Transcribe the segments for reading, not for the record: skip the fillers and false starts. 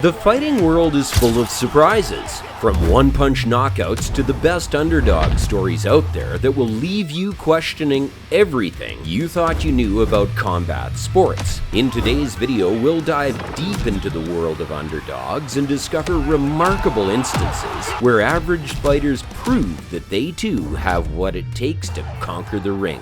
The fighting world is full of surprises, from one-punch knockouts to the best underdog stories out there that will leave you questioning everything you thought you knew about combat sports. In today's video, we'll dive deep into the world of underdogs and discover remarkable instances where average fighters prove that they too have what it takes to conquer the ring.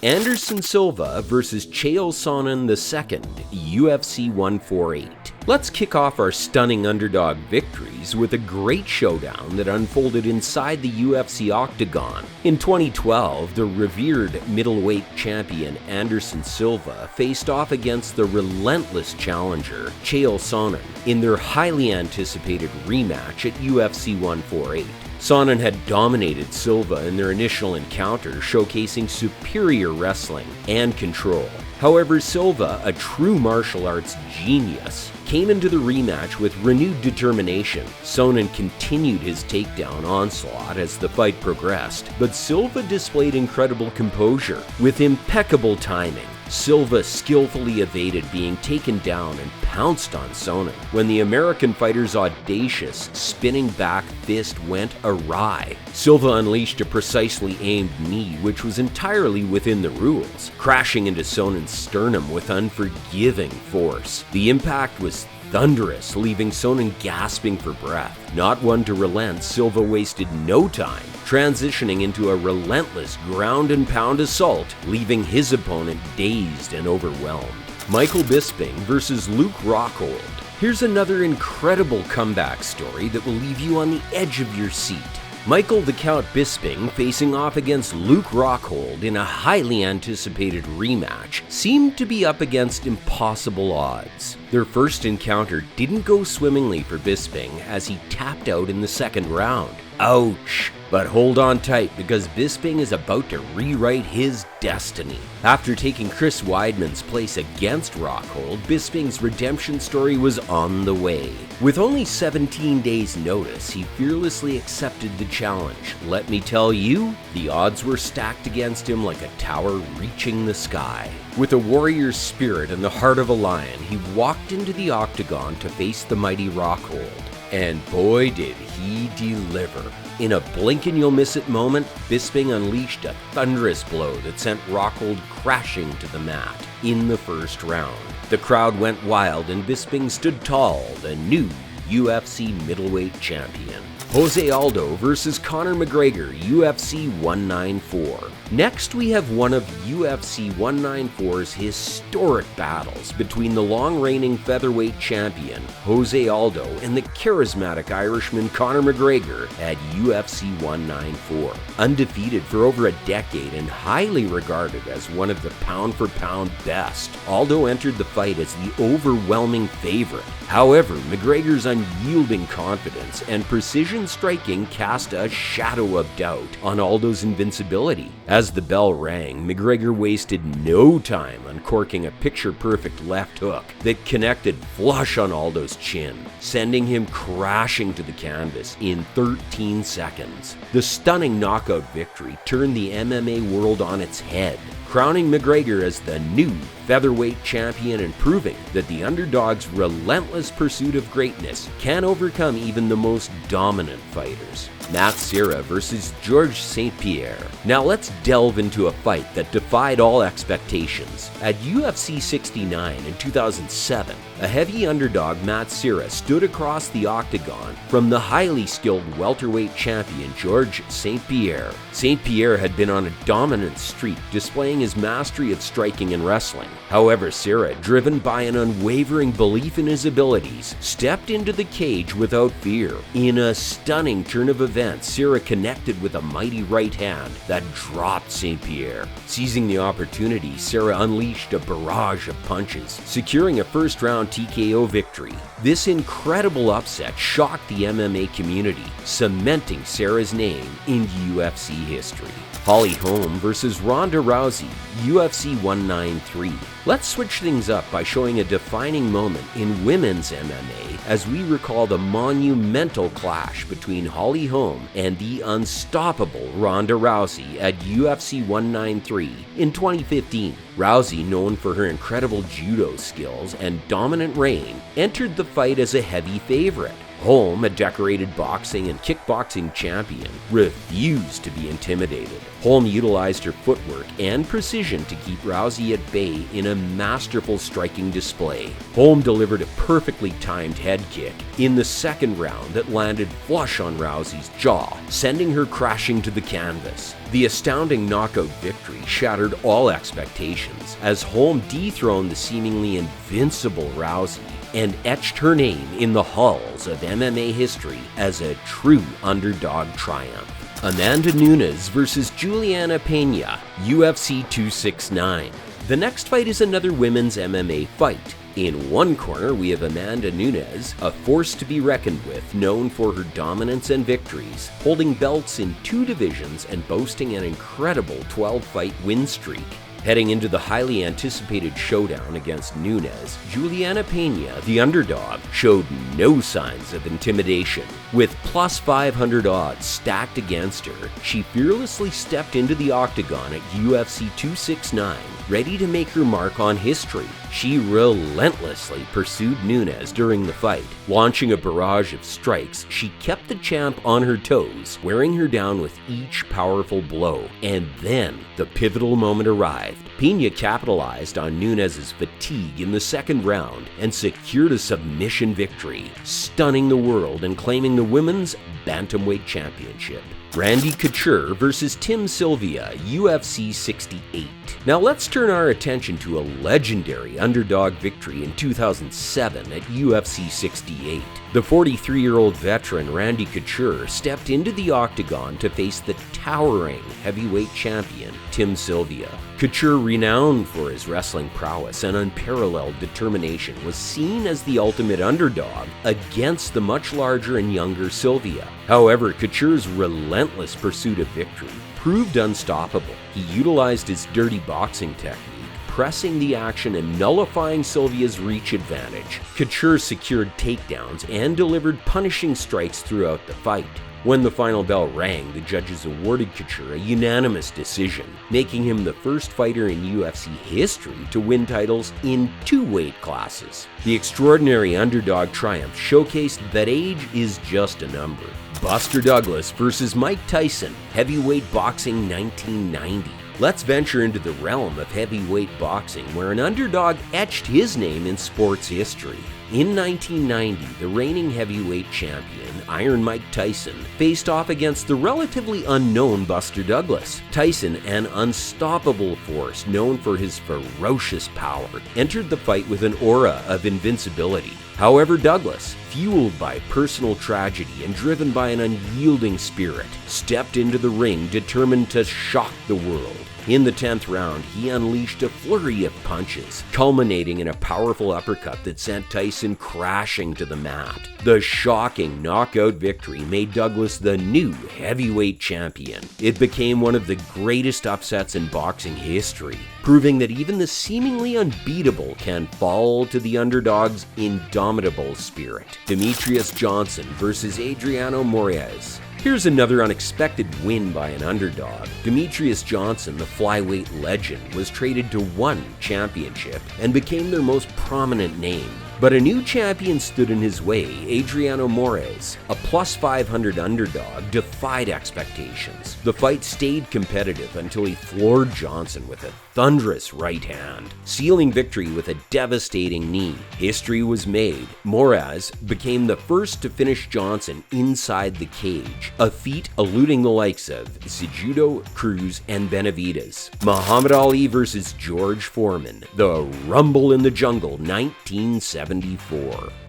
Anderson Silva versus Chael Sonnen II, UFC 148. Let's kick off our stunning underdog victories with a great showdown that unfolded inside the UFC Octagon. In 2012, the revered middleweight champion Anderson Silva faced off against the relentless challenger Chael Sonnen in their highly anticipated rematch at UFC 148. Sonnen had dominated Silva in their initial encounter, showcasing superior wrestling and control. However, Silva, a true martial arts genius, came into the rematch with renewed determination. Sonnen continued his takedown onslaught as the fight progressed, but Silva displayed incredible composure with impeccable timing. Silva skillfully evaded being taken down and pounced on Sonnen when the American fighter's audacious spinning back fist went awry. Silva unleashed a precisely aimed knee which was entirely within the rules, crashing into Sonnen's sternum with unforgiving force. The impact was thunderous, leaving Sonnen gasping for breath. Not one to relent, Silva wasted no time, transitioning into a relentless ground and pound assault, leaving his opponent dazed and overwhelmed. Michael Bisping versus Luke Rockhold. Here's another incredible comeback story that will leave you on the edge of your seat. Michael the Count Bisping facing off against Luke Rockhold in a highly anticipated rematch seemed to be up against impossible odds. Their first encounter didn't go swimmingly for Bisping as he tapped out in the second round. Ouch! But hold on tight because Bisping is about to rewrite his destiny. After taking Chris Weidman's place against Rockhold, Bisping's redemption story was on the way. With only 17 days notice, he fearlessly accepted the challenge. Let me tell you, the odds were stacked against him like a tower reaching the sky. With a warrior's spirit and the heart of a lion, he walked into the octagon to face the mighty Rockhold. And boy did he deliver. In a blink and you'll miss it moment, Bisping unleashed a thunderous blow that sent Rockhold crashing to the mat in the first round. The crowd went wild and Bisping stood tall, the new UFC middleweight champion. Jose Aldo versus Conor McGregor, UFC 194. Next, we have one of UFC 194's historic battles between the long-reigning featherweight champion Jose Aldo and the charismatic Irishman Conor McGregor at UFC 194. Undefeated for over a decade and highly regarded as one of the pound-for-pound best, Aldo entered the fight as the overwhelming favorite. However, McGregor's unyielding confidence and precision striking cast a shadow of doubt on Aldo's invincibility. As the bell rang, McGregor wasted no time uncorking a picture-perfect left hook that connected flush on Aldo's chin, sending him crashing to the canvas in 13 seconds. The stunning knockout victory turned the MMA world on its head, crowning McGregor as the new featherweight champion and proving that the underdog's relentless pursuit of greatness can overcome even the most dominant fighters. Serra versus George St-Pierre. Now let's delve into a fight that defied all expectations. At UFC 69 in 2007, a heavy underdog Serra stood across the octagon from the highly skilled welterweight champion George St-Pierre. St-Pierre had been on a dominant streak, displaying his mastery of striking and wrestling. However, Serra, driven by an unwavering belief in his abilities, stepped into the cage without fear. In a stunning turn of events, Serra connected with a mighty right hand that dropped St-Pierre. Seizing the opportunity, Serra unleashed a barrage of punches, securing a first-round TKO victory. This incredible upset shocked the MMA community, cementing Serra's name in UFC history. Holm versus Ronda Rousey, UFC 193. Let's switch things up by showing a defining moment in women's MMA as we recall the monumental clash between Holm and the unstoppable Ronda Rousey at UFC 193 in 2015. Rousey, known for her incredible judo skills and dominant reign, entered the fight as a heavy favorite. Holm, a decorated boxing and kickboxing champion, refused to be intimidated. Holm utilized her footwork and precision to keep Rousey at bay in a masterful striking display. Holm delivered a perfectly timed head kick in the second round that landed flush on Rousey's jaw, sending her crashing to the canvas. The astounding knockout victory shattered all expectations as Holm dethroned the seemingly invincible Rousey and etched her name in the halls of MMA history as a true underdog triumph. Amanda Nunes versus Juliana Pena, UFC 269. The next fight is another women's MMA fight. In one corner, we have Amanda Nunes, a force to be reckoned with, known for her dominance and victories, holding belts in 2 divisions and boasting an incredible 12-fight win streak. Heading into the highly anticipated showdown against Nunes, Juliana Pena, the underdog, showed no signs of intimidation. With plus 500 odds stacked against her, she fearlessly stepped into the octagon at UFC 269, ready to make her mark on history. She relentlessly pursued Nunes during the fight. Launching a barrage of strikes, she kept the champ on her toes, wearing her down with each powerful blow. And then, the pivotal moment arrived. Pena capitalized on Nunes' fatigue in the second round and secured a submission victory, stunning the world and claiming the Women's Bantamweight Championship. Randy Couture versus Sylvia, UFC 68. Now let's turn our attention to a legendary underdog victory in 2007 at UFC 68. The 43-year-old veteran Randy Couture stepped into the octagon to face the towering heavyweight champion Sylvia. Couture, renowned for his wrestling prowess and unparalleled determination, was seen as the ultimate underdog against the much larger and younger Sylvia. However, Couture's relentless pursuit of victory proved unstoppable. He utilized his dirty boxing technique, pressing the action and nullifying Sylvia's reach advantage. Couture secured takedowns and delivered punishing strikes throughout the fight. When the final bell rang, the judges awarded Couture a unanimous decision, making him the first fighter in UFC history to win titles in 2 weight classes. The extraordinary underdog triumph showcased that age is just a number. Buster Douglas versus Mike Tyson, heavyweight boxing 1990. Let's venture into the realm of heavyweight boxing, where an underdog etched his name in sports history. In 1990, the reigning heavyweight champion, Iron Mike Tyson, faced off against the relatively unknown Buster Douglas. Tyson, an unstoppable force known for his ferocious power, entered the fight with an aura of invincibility. However, Douglas, fueled by personal tragedy and driven by an unyielding spirit, stepped into the ring determined to shock the world. In the 10th round, he unleashed a flurry of punches, culminating in a powerful uppercut that sent Tyson crashing to the mat. The shocking knockout victory made Douglas the new heavyweight champion. It became one of the greatest upsets in boxing history, proving that even the seemingly unbeatable can fall to the underdog's indomitable spirit. Demetrius Johnson versus Adriano Moraes. Here's another unexpected win by an underdog. Demetrius Johnson, the flyweight legend, was traded to 1 championship and became their most prominent name. But a new champion stood in his way. Adriano Moraes, a plus 500 underdog, defied expectations. The fight stayed competitive until he floored Johnson with a thunderous right hand, sealing victory with a devastating knee. History was made. Moraes became the first to finish Johnson inside the cage, a feat eluding the likes of Cejudo, Cruz, and Benavidez. Muhammad Ali versus George Foreman, the Rumble in the Jungle, 1974.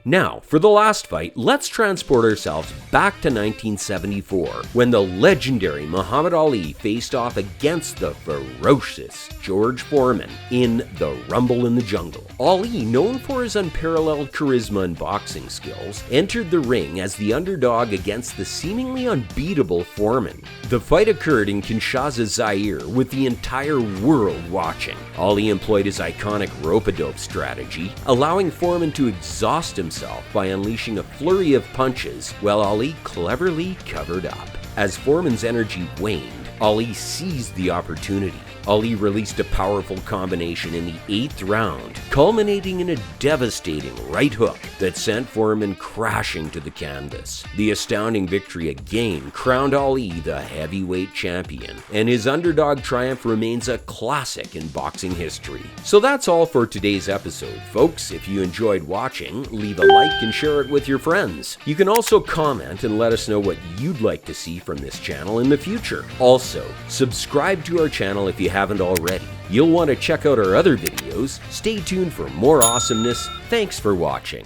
Now, for the last fight, let's transport ourselves back to 1974, when the legendary Muhammad Ali faced off against the ferocious George Foreman in the Rumble in the Jungle. Ali, known for his unparalleled charisma and boxing skills, entered the ring as the underdog against the seemingly unbeatable Foreman. The fight occurred in Kinshasa, Zaire, with the entire world watching. Ali employed his iconic rope-a-dope strategy, allowing Foreman began to exhaust himself by unleashing a flurry of punches while Ali cleverly covered up. As Foreman's energy waned, Ali seized the opportunity. Ali released a powerful combination in the 8th round, culminating in a devastating right hook that sent Foreman crashing to the canvas. The astounding victory again crowned Ali the heavyweight champion, and his underdog triumph remains a classic in boxing history. So that's all for today's episode, folks. If you enjoyed watching, leave a like and share it with your friends. You can also comment and let us know what you'd like to see from this channel in the future. Also, subscribe to our channel if you haven't already. You'll want to check out our other videos. Stay tuned for more awesomeness. Thanks for watching.